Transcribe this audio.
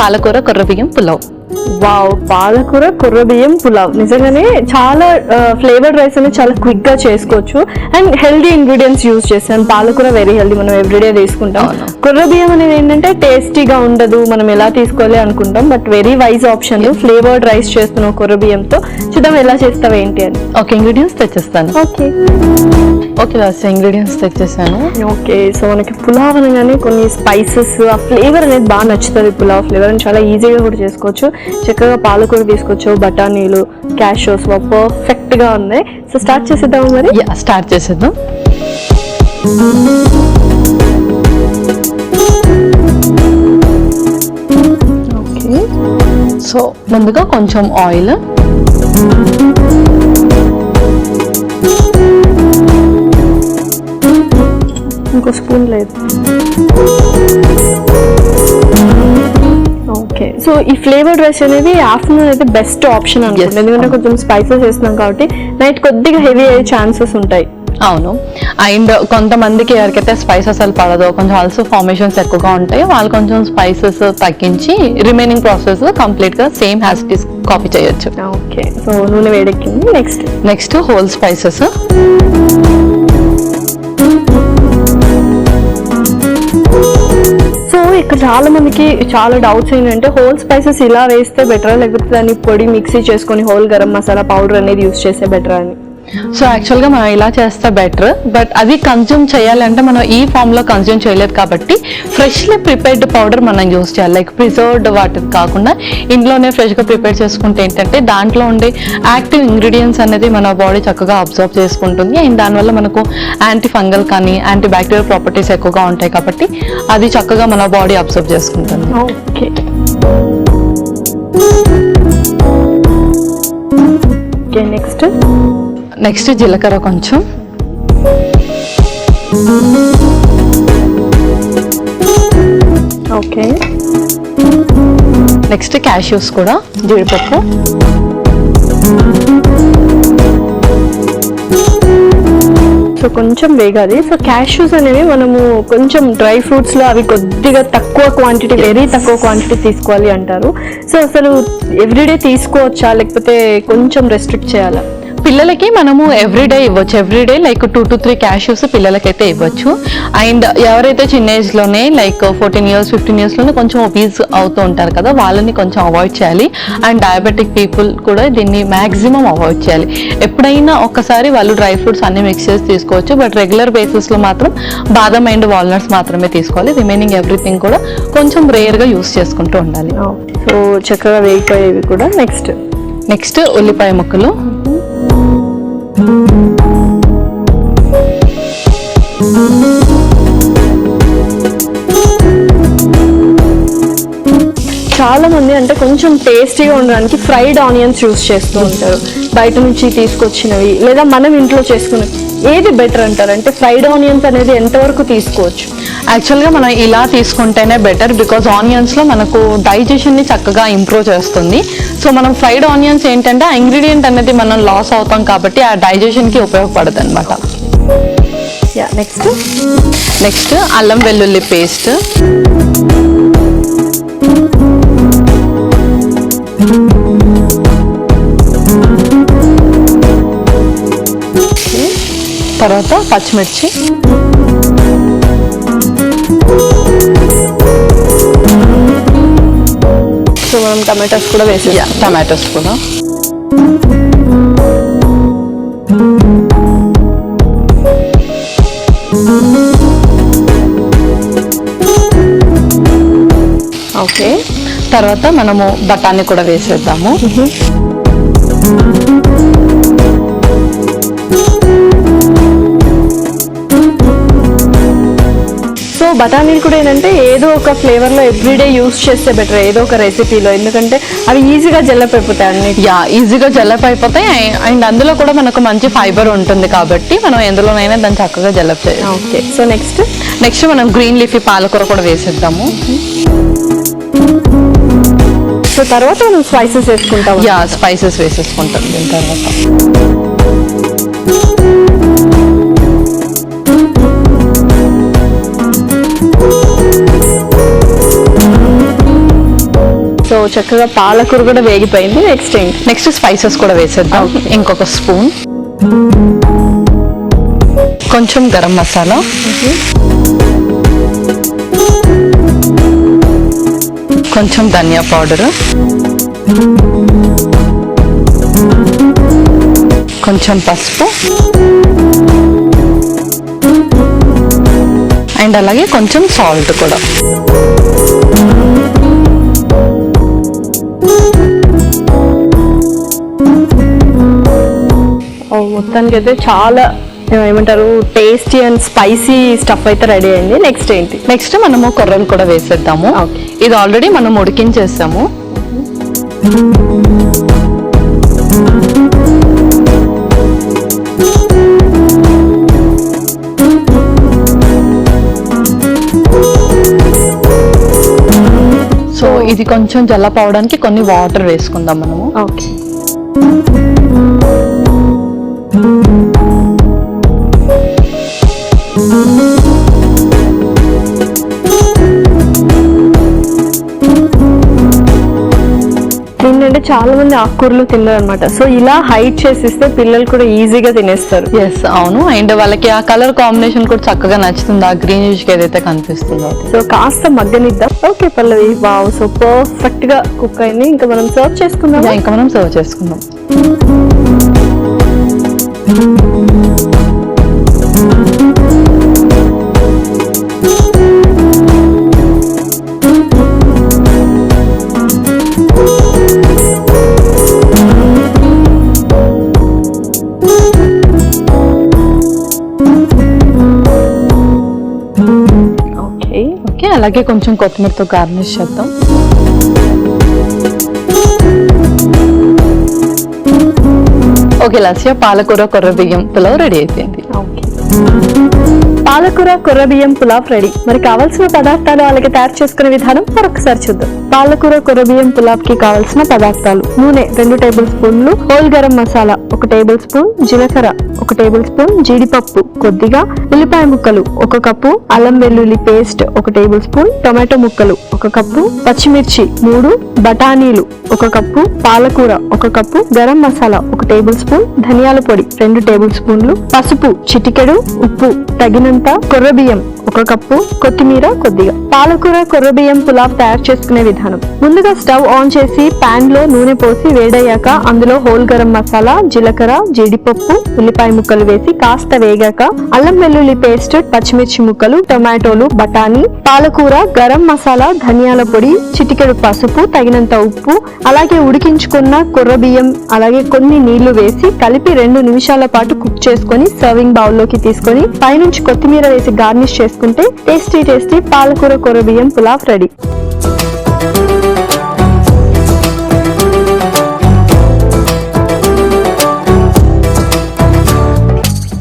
పాలకూర కొర్ర బియ్యం పులావ్. వావ్, పాలకూర కొర్ర బియ్యం పులావ్ నిజంగానే చాలా ఫ్లేవర్డ్ రైస్ అనేది చాలా క్విక్ గా చేసుకోవచ్చు అండ్ హెల్దీ ఇంగ్రీడియంట్స్ యూజ్ చేస్తాం. పాలకూర వెరీ హెల్దీ, మనం ఎవ్రీడే తీసుకుంటాం. కొర్ర బియ్యం అనేది ఏంటంటే టేస్టీగా ఉండదు, మనం ఎలా తీసుకోవాలి అనుకుంటాం, but very wise option. Flavoured rice చేస్తున్నావు కొర్ర బియ్యంతో, చూద్దాం ఎలా చేస్తావు ఏంటి అని. ఓకే, ఇంగ్రీడియంట్స్ తెచ్చేస్తాను. ఓకే లాస్ట్ ఇంగ్రీడియంట్స్ తెచ్చేసాను. ఓకే, సో మనకి పులావ్ అనగానే కొన్ని స్పైసెస్, ఆ ఫ్లేవర్ అనేది బాగా నచ్చుతుంది. పులావ్ ఫ్లేవర్ అని చాలా ఈజీగా కూడా చేసుకోవచ్చు. చక్కగా పాలకూర తీసుకొచ్చావు, బఠానీలు, క్యాషోస్ పర్ఫెక్ట్ గా ఉన్నాయి. సో స్టార్ట్ చేసేద్దాం మరి. స్టార్ట్ చేసేద్దాం. ఓకే, సో ముందుగా కొంచెం ఆయిల్, ఇంకో స్పూన్ లేదు. ఓకే, సో ఈ ఫ్లేవర్డ్ రైస్ అనేది ఆఫ్టర్నూన్ అయితే బెస్ట్ ఆప్షన్ అనుకుంటుంది, ఎందుకంటే కొంచెం స్పైసెస్ వేస్తున్నాం కాబట్టి నైట్ కొద్దిగా హెవీ అయ్యే ఛాన్సెస్ ఉంటాయి. అవును, అండ్ కొంతమందికి ఎవరికైతే స్పైస్ అసలు పడదో, కొంచెం ఆల్సో ఫార్మేషన్స్ ఎక్కువగా ఉంటాయి, వాళ్ళు కొంచెం స్పైసెస్ తగ్గించి రిమైనింగ్ ప్రాసెస్ కంప్లీట్ గా same has it is copy చేయొచ్చు. ఓకే, సో నూనె వేడెక్కింది. Next whole spices. సో ఇక్కడ చాలా మందికి చాలా డౌట్స్ ఏంటంటే హోల్ స్పైసెస్ ఇలా వేస్తే బెటరా, లేకపోతే దాన్ని పొడి మిక్సీ చేసుకొని హోల్ గరం మసాలా పౌడర్ అనేది యూస్ చేస్తే బెటరా అని. సో యాక్చువల్గా మనం ఇలా చేస్తే బెటర్, బట్ అది కన్జ్యూమ్ చేయాలంటే మనం ఈ ఫామ్లో కన్జ్యూమ్ చేయలేదు కాబట్టి ఫ్రెష్లీ ప్రిపేర్డ్ పౌడర్ మనం యూస్ చేయాలి. లైక్ ప్రిజర్వ్డ్ వాటికి కాకుండా ఇంట్లోనే ఫ్రెష్గా ప్రిపేర్ చేసుకుంటే ఏంటంటే దాంట్లో ఉండే యాక్టివ్ ఇంగ్రీడియంట్స్ అనేది మన బాడీ చక్కగా అబ్జర్వ్ చేసుకుంటుంది అండ్ దానివల్ల మనకు యాంటీ ఫంగల్ కానీ యాంటీ బ్యాక్టీరియల్ ప్రాపర్టీస్ ఎక్కువగా ఉంటాయి కాబట్టి అది చక్కగా మన బాడీ అబ్జర్వ్ చేసుకుంటుంది. ఓకే, నెక్స్ట్ జీలకర్ర కొంచెం, ఓకే, నెక్స్ట్ క్యాష్యూస్ కూడా, జీడిపప్పు, సో కొంచెం వేగాలి. సో క్యాష్యూస్ అనేవి మనము కొంచెం డ్రై ఫ్రూట్స్ లో అవి కొద్దిగా తక్కువ క్వాంటిటీ, వెరీ తక్కువ క్వాంటిటీ తీసుకోవాలి అంటారు. సో అసలు ఎవ్రీడే తీసుకోవచ్చా, లేకపోతే కొంచెం రెస్ట్రిక్ట్ చేయాలా? పిల్లలకి మనము ఎవ్రీడే ఇవ్వచ్చు, ఎవ్రీడే లైక్ 2 to 3 క్యాష్యూస్ పిల్లలకైతే ఇవ్వచ్చు. అండ్ ఎవరైతే చిన్న ఏజ్లోనే లైక్ 14 years 15 yearsలోనే కొంచెం ఒబీస్ అవుతూ ఉంటారు కదా, వాళ్ళని కొంచెం అవాయిడ్ చేయాలి. అండ్ డయాబెటిక్ పీపుల్ కూడా దీన్ని మ్యాక్సిమం అవాయిడ్ చేయాలి. ఎప్పుడైనా ఒక్కసారి వాళ్ళు డ్రై ఫ్రూట్స్ అన్ని మిక్స్ చేసి తీసుకోవచ్చు, బట్ రెగ్యులర్ బేసిస్లో మాత్రం బాదం అండ్ వాల్నట్స్ మాత్రమే తీసుకోవాలి. రిమైనింగ్ ఎవ్రీథింగ్ కూడా కొంచెం రేర్గా యూస్ చేసుకుంటూ ఉండాలి. సో చక్కగా వేగిపోయేవి కూడా. నెక్స్ట్ ఉల్లిపాయ ముక్కలు, చాలా మంది అంటే కొంచెం టేస్టీగా ఉండడానికి ఫ్రైడ్ ఆనియన్స్ యూస్ చేస్తూ ఉంటారు, బయట నుంచి తీసుకొచ్చినవి లేదా మనం ఇంట్లో చేసుకున్నవి. ఏది బెటర్ అంటారు? అంటే ఫ్రైడ్ ఆనియన్స్ అనేది ఎంతవరకు తీసుకోవచ్చు? యాక్చువల్గా మనం ఇలా తీసుకుంటేనే బెటర్, బికాజ్ ఆనియన్స్లో మనకు డైజెషన్ని చక్కగా ఇంప్రూవ్ చేస్తుంది. సో మనం ఫ్రైడ్ ఆనియన్స్ ఏంటంటే ఆ ఇంగ్రీడియంట్ అనేది మనం లాస్ అవుతాం కాబట్టి ఆ డైజెషన్కి ఉపయోగపడదు అనమాట. నెక్స్ట్ అల్లం వెల్లుల్లి పేస్ట్, తర్వాత పచ్చిమిర్చి, సో మనం టమాటోస్ కూడా వేసేయాలి. టమాటోస్ కూడా, ఓకే, తర్వాత మనము బఠానీ కూడా వేసేద్దాము. సో బఠానీలు కూడా ఏంటంటే ఏదో ఒక ఫ్లేవర్లో ఎవ్రీడే యూస్ చేస్తే బెటర్, ఏదో ఒక రెసిపీలో, ఎందుకంటే అవి ఈజీగా జల్లప్ అయిపోతాయి అన్ని. ఈజీగా జల్లప్ అయిపోతాయి అండ్ అందులో కూడా మనకు మంచి ఫైబర్ ఉంటుంది కాబట్టి మనం ఎందులోనైనా దాన్ని చక్కగా జల్లప్ చేయాలి. ఓకే, సో నెక్స్ట్ మనం గ్రీన్ లీఫీ పాలకూర కూడా వేసేద్దాము. సో తర్వాత మనం స్పైసెస్ వేసుకుంటాం. స్పైసెస్ వేసేసుకుంటాం దీని తర్వాత. సో చక్కగా పాలకూర కూడా వేగిపోయింది. నెక్స్ట్ ఏంటి? నెక్స్ట్ స్పైసెస్ కూడా వేసేద్దాం. ఇంకొక స్పూన్ కొంచెం గరం మసాలా, కొంచెం ధనియా పౌడర్, కొంచెం పసుపు అండ్ అలాగే కొంచెం సాల్ట్ కూడా. మొత్తానికి అయితే చాలా ఏమంటారు టేస్టీ అండ్ స్పైసీ స్టఫ్ అయితే రెడీ అయింది. నెక్స్ట్ ఏంటి? నెక్స్ట్ మనము కొర్రలు కూడా వేసేద్దాము. ఇది ఆల్రెడీ మనం ఉడికించేసాము. సో ఇది కొంచెం జల్లపవడానికి కొన్ని వాటర్ వేసుకుందాం మనము. ఓకే. ఏంటంటే చాలా మంది ఆకుకూరలు తిన్నారు అనమాట. సో ఇలా హైట్ చేసిస్తే పిల్లలు కూడా ఈజీగా తినేస్తారు. ఎస్, అవును. అండ్ వాళ్ళకి ఆ కలర్ కాంబినేషన్ కూడా చక్కగా నచ్చుతుంది, ఆ గ్రీనిష్ ఏదైతే కనిపిస్తుందో. సో కాస్త మగ్గనిద్దాం. ఓకే పల్లవి, వావ్, సో పర్ఫెక్ట్ గా కుక్ అయింది. ఇంకా మనం సర్వ్ చేసుకుందాం. ఇంకా మనం సర్వ్ చేసుకుందాం. ఓకే, అలాగే కొంచెం కొత్తిమీరతో గార్నిష్ చేద్దాం. ఓకే లాస్య, పాలకూర కొర్ర బియ్యం పులావ్ రెడీ అయిపోయింది. పాలకూర కొర్ర బియ్యం పులావ్ రెడీ. మరి కావాల్సిన పదార్థాలు అలాగే తయారు చేసుకునే విధానం మరొకసారి చూద్దాం. పాలకూర కొర్ర బియ్యం పులావ్ కి కావాల్సిన పదార్థాలు: నూనె 2 టేబుల్ స్పూన్లు, whole garam masala 1 table spoon, జీలకర్ర 1 టేబుల్ స్పూన్, జీడిపప్పు కొద్దిగా, ఉల్లిపాయ ముక్కలు 1 కప్పు, అల్లం వెల్లుల్లి పేస్ట్ 1 టేబుల్ స్పూన్, టొమాటో ముక్కలు 1 కప్పు, పచ్చిమిర్చి 3, బఠానీలు 1 కప్పు, పాలకూర 1 cup, garam masala 1 table spoon, ధనియాల పొడి 2 టేబుల్ స్పూన్లు, పసుపు చిటికెడు, ఉప్పు తగినంత, కొర్ర బియ్యం 1 కప్పు, కొత్తిమీర కొద్దిగా. పాలకూర కొర్ర బియ్యం పులావ్ తయారు చేసుకునే విధానం: ముందుగా స్టవ్ ఆన్ చేసి పాన్ లో నూనె పోసి వేడయ్యాక అందులో హోల్ గరం మసాలా, జీలకర్ర, జీడిపప్పు, ఉల్లిపాయ ముక్కలు వేసి కాస్త వేగాక అల్లం వెల్లుల్లి పేస్ట్, పచ్చిమిర్చి ముక్కలు, టొమాటోలు, బఠానీ, పాలకూర, గరం మసాలా, ధనియాల పొడి, చిటికెడు పసుపు, తగినంత ఉప్పు, అలాగే ఉడికించుకున్న కొర్ర బియ్యం, అలాగే కొన్ని నీళ్లు వేసి కలిపి 2 నిమిషాల పాటు కుక్ చేసుకొని సర్వింగ్ బౌల్ లోకి తీసుకొని పైనుంచి కొత్తిమీర వేసి గార్నిష్ చేసుకుంటే టేస్టీ పాలకూర కొర్ర బియ్యం పులావ్ రెడీ.